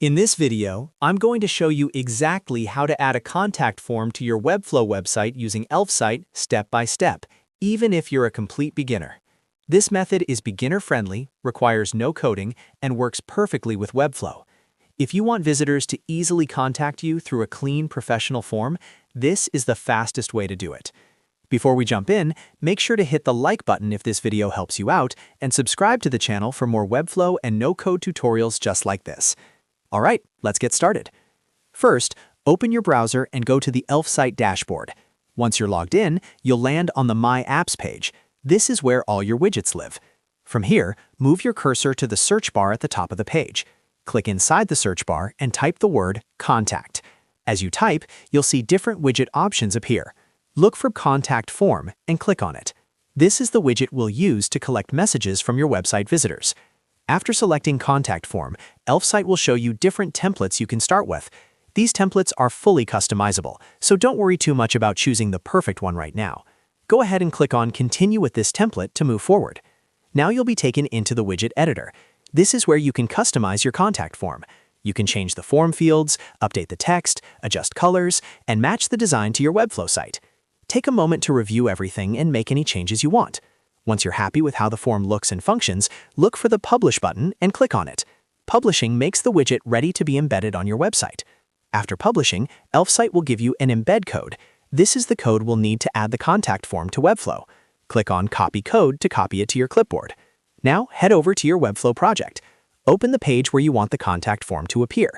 In this video, I'm going to show you exactly how to add a contact form to your Webflow website using Elfsight step by step, even if you're a complete beginner. This method is beginner-friendly, requires no coding, and works perfectly with Webflow. If you want visitors to easily contact you through a clean, professional form, this is the fastest way to do it. Before we jump in, make sure to hit the like button if this video helps you out, and subscribe to the channel for more Webflow and no-code tutorials just like this. All right, let's get started. First, open your browser and go to the Elfsight dashboard. Once you're logged in, you'll land on the My Apps page. This is where all your widgets live. From here, move your cursor to the search bar at the top of the page. Click inside the search bar and type the word Contact. As you type, you'll see different widget options appear. Look for Contact Form and click on it. This is the widget we'll use to collect messages from your website visitors. After selecting Contact Form, Elfsight will show you different templates you can start with. These templates are fully customizable, so don't worry too much about choosing the perfect one right now. Go ahead and click on Continue with this template to move forward. Now you'll be taken into the widget editor. This is where you can customize your contact form. You can change the form fields, update the text, adjust colors, and match the design to your Webflow site. Take a moment to review everything and make any changes you want. Once you're happy with how the form looks and functions, look for the Publish button and click on it. Publishing makes the widget ready to be embedded on your website. After publishing, Elfsight will give you an embed code. This is the code we'll need to add the contact form to Webflow. Click on Copy Code to copy it to your clipboard. Now head over to your Webflow project. Open the page where you want the contact form to appear.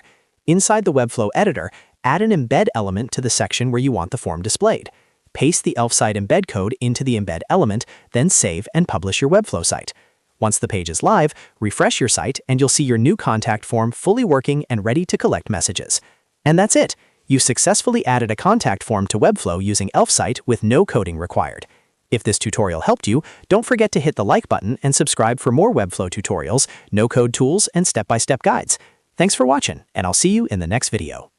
Inside the Webflow editor, add an embed element to the section where you want the form displayed. Paste the Elfsight embed code into the embed element, then save and publish your Webflow site. Once the page is live, refresh your site and you'll see your new contact form fully working and ready to collect messages. And that's it! You successfully added a contact form to Webflow using Elfsight with no coding required. If this tutorial helped you, don't forget to hit the like button and subscribe for more Webflow tutorials, no-code tools, and step-by-step guides. Thanks for watching, and I'll see you in the next video.